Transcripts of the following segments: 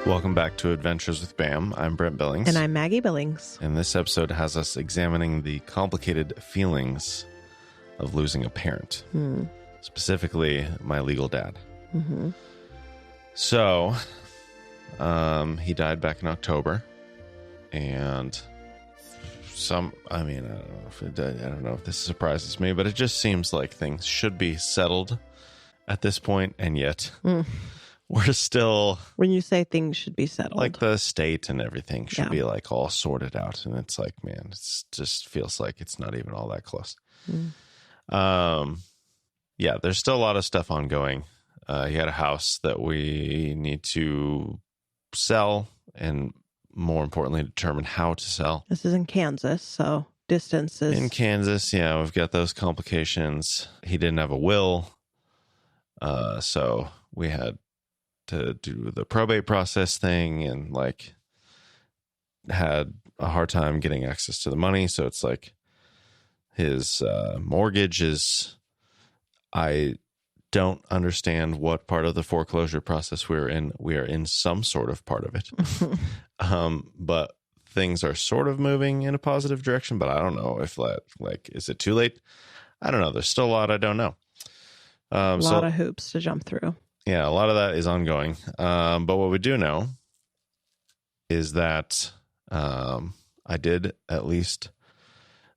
Welcome back to Adventures with Bam. I'm Brent Billings. And I'm Maggie Billings. And this episode has us examining the complicated feelings of losing a parent. Specifically, my legal dad. Mm-hmm. So, he died back in October. And I don't know if this surprises me, but it just seems like things should be settled at this point, and yet we're still... When you say things should be settled. Like the state and everything should be like all sorted out. And it's like, man, it just feels like it's not even all that close. Yeah, there's still a lot of stuff ongoing. He had a house that we need to sell and more importantly, determine how to sell. This is in Kansas, so distances. In Kansas, yeah, we've got those complications. He didn't have a will. So we had to do the probate process thing and like had a hard time getting access to the money. So it's like his mortgage is, I don't understand what part of the foreclosure process we're in. We are in some sort of part of it. But things are sort of moving in a positive direction, but I don't know if is it too late? I don't know. There's still a lot I don't know. A lot of hoops to jump through. Yeah, a lot of that is ongoing. But what we do know is that I did at least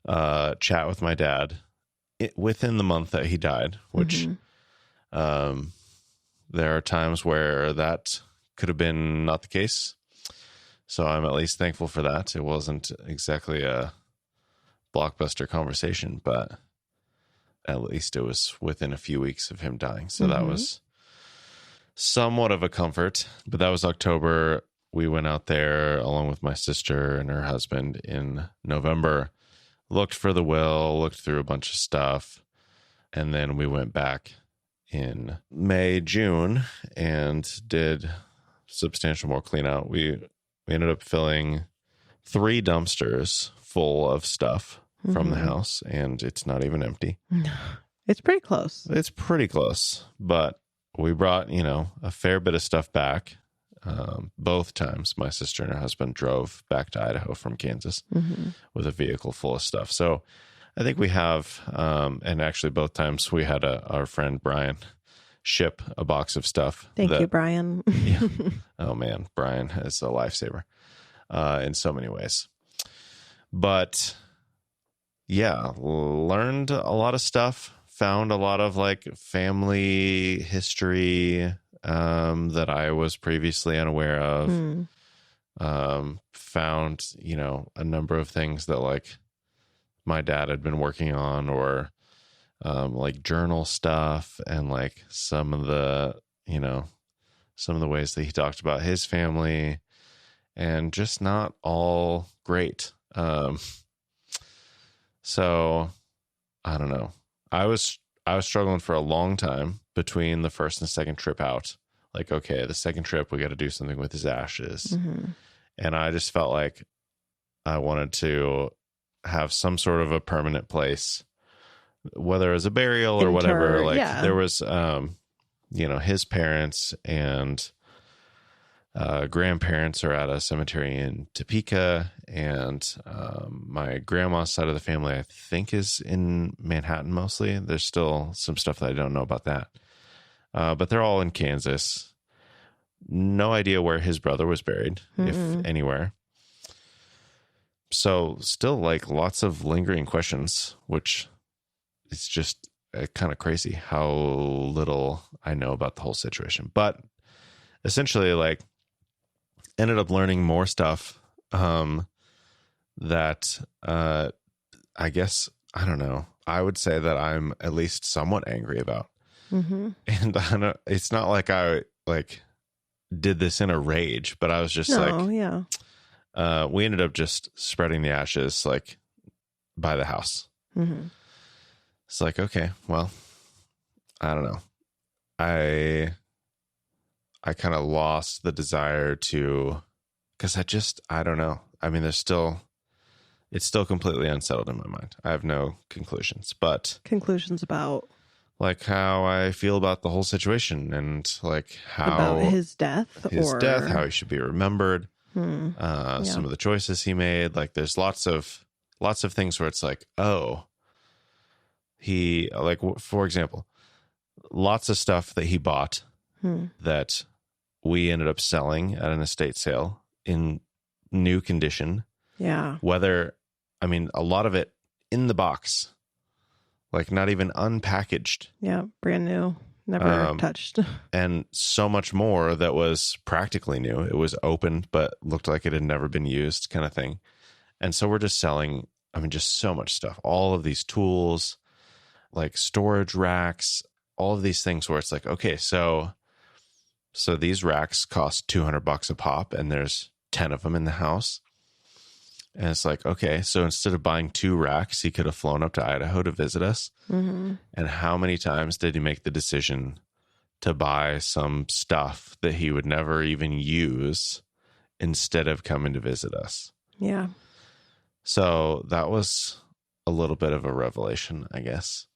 chat with my dad within the month that he died, which there are times where that could have been not the case. So I'm at least thankful for that. It wasn't exactly a blockbuster conversation, but at least it was within a few weeks of him dying. So that was somewhat of a comfort. But that was October. We went out there along with my sister and her husband in November, looked for the will, looked through a bunch of stuff, and then we went back in May, June, and did substantial more clean out. We ended up filling 3 dumpsters full of stuff from the house, and it's not even empty. It's pretty close. It's pretty close, but we brought, a fair bit of stuff back. Both times my sister and her husband drove back to Idaho from Kansas with a vehicle full of stuff. So I think we have, and actually both times we had our friend Brian ship a box of stuff. Thank you, Brian. Yeah. Oh man, Brian is a lifesaver in so many ways. But yeah, learned a lot of stuff, found a lot of like family history that I was previously unaware of. Found, a number of things that like my dad had been working on, or like journal stuff, and like some of the ways that he talked about his family, and just not all great. So I don't know. I was struggling for a long time between the first and second trip out. Like, okay, the second trip, we got to do something with his ashes. And I just felt like I wanted to have some sort of a permanent place, whether as a burial or whatever. Like there was, his parents and grandparents are at a cemetery in Topeka, and my grandma's side of the family, I think, is in Manhattan mostly. There's still some stuff that I don't know about that. But they're all in Kansas. No idea where his brother was buried, if anywhere. So still like lots of lingering questions, which it's just kind of crazy how little I know about the whole situation. But essentially, like, ended up learning more stuff that I guess, I don't know, I would say that I'm at least somewhat angry about. And it's not like I like did this in a rage, but I was just we ended up just spreading the ashes like by the house. It's like, okay, well, I don't know. I kind of lost the desire to, because I don't know. I mean, it's still completely unsettled in my mind. I have no conclusions, but conclusions about like how I feel about the whole situation and like About how his death how he should be remembered, Yeah. some of the choices he made. Like there's lots of things where it's like, oh, he like, for example, lots of stuff that he bought that we ended up selling at an estate sale in new condition. Yeah. I mean, a lot of it in the box, like not even unpackaged. Yeah. Brand new. Never touched. And so much more that was practically new. It was opened, but looked like it had never been used, kind of thing. And so we're just selling, I mean, just so much stuff. All of these tools, like storage racks, all of these things where it's like, okay, so these racks cost $200 a pop and there's 10 of them in the house. And it's like, okay, so instead of buying 2 racks, he could have flown up to Idaho to visit us. Mm-hmm. And how many times did he make the decision to buy some stuff that he would never even use instead of coming to visit us? Yeah. So that was a little bit of a revelation, I guess.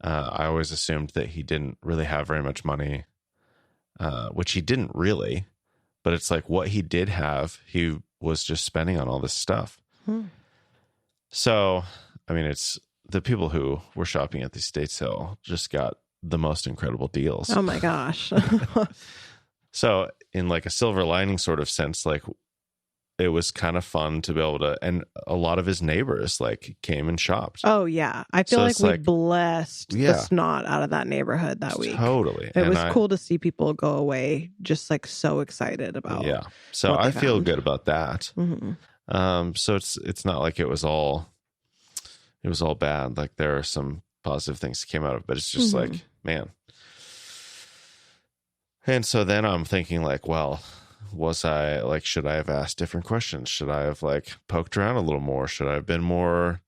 I always assumed that he didn't really have very much money, which he didn't really. But it's like what he did have, he was just spending on all this stuff. So, I mean, it's the people who were shopping at the estate sale just got the most incredible deals. Oh my gosh. So in like a silver lining sort of sense, like it was kind of fun to be able to, and a lot of his neighbors like came and shopped. Oh yeah. I feel So like it's we like- blessed the Yeah. snot out of that neighborhood that week. Totally. It was cool to see people go away just like so excited about. Yeah. So what they I feel found. good about that. Mm-hmm. So it's not like it was all bad. Like there are some positive things that came out of it, but it's just like, man. And so then I'm thinking like, well, was I like, should I have asked different questions? Should I have like poked around a little more? Should I have been more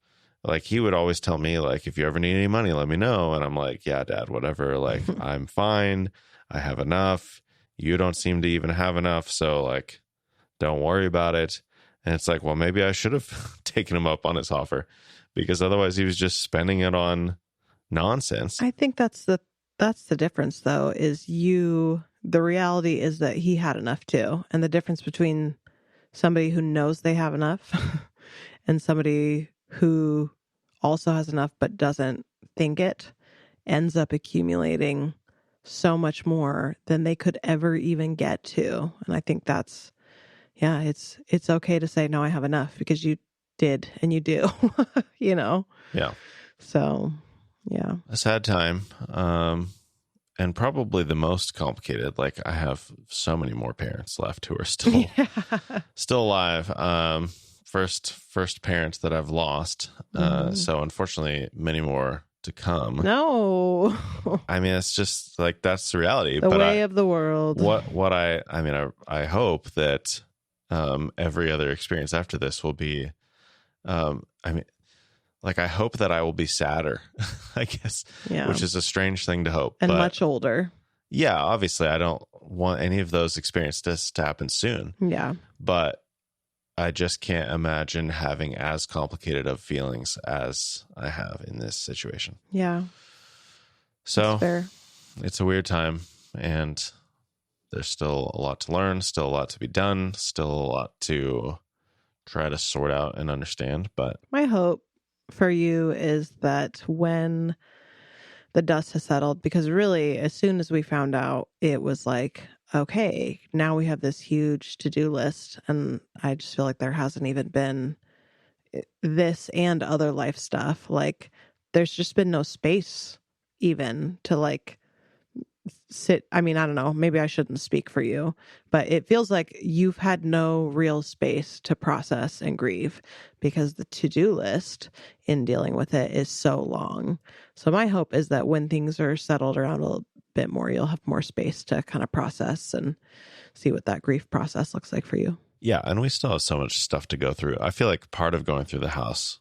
like, he would always tell me like, if you ever need any money, let me know. And I'm like, yeah, Dad, whatever. Like, I'm fine. I have enough. You don't seem to even have enough. So like, don't worry about it. And it's like, well, maybe I should have taken him up on his offer because otherwise he was just spending it on nonsense. I think that's the difference though, is the reality is that he had enough too. And the difference between somebody who knows they have enough and somebody who also has enough but doesn't think it ends up accumulating so much more than they could ever even get to. And I think that's, yeah, it's okay to say, no, I have enough because you did and you do, you know? Yeah. So, yeah. A sad time. And probably the most complicated. Like I have so many more parents left who are still still alive. First parent that I've lost. So unfortunately, many more to come. No. I mean, it's just like that's the reality. The way of the world. What I hope that every other experience after this will be. Like, I hope that I will be sadder, I guess, which is a strange thing to hope. And but, much older. Yeah, obviously, I don't want any of those experiences to happen soon. Yeah. But I just can't imagine having as complicated of feelings as I have in this situation. Yeah. So it's a weird time, and there's still a lot to learn, still a lot to be done, still a lot to try to sort out and understand. But my hope for you is that when the dust has settled, because really as soon as we found out, it was like, okay, now we have this huge to-do list, and I just feel like there hasn't even been this and other life stuff. Like there's just been no space even to like sit. I mean, I don't know, maybe I shouldn't speak for you, but it feels like you've had no real space to process and grieve because the to-do list in dealing with it is so long. So my hope is that when things are settled around a little bit more, you'll have more space to kind of process and see what that grief process looks like for you. Yeah, and we still have so much stuff to go through. I feel like part of going through the house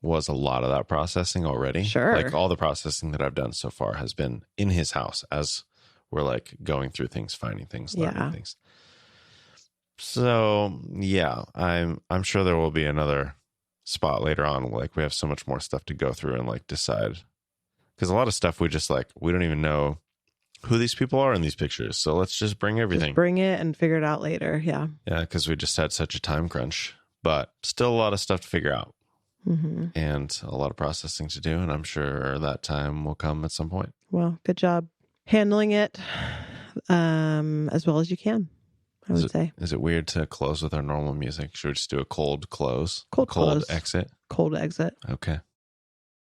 was a lot of that processing already. Sure. Like all the processing that I've done so far has been in his house as we're like going through things, finding things, learning things. So yeah, I'm sure there will be another spot later on. Like we have so much more stuff to go through and like decide Because a lot of stuff we don't even know who these people are in these pictures. So let's just bring everything. Just bring it and figure it out later. Yeah. Yeah, because we just had such a time crunch. But still a lot of stuff to figure out. Mm-hmm. And a lot of processing to do. And I'm sure that time will come at some point. Well, good job handling it as well as you can, I would say. Is it weird to close with our normal music? Should we just do a cold close? Cold close. Exit? Cold exit. Okay.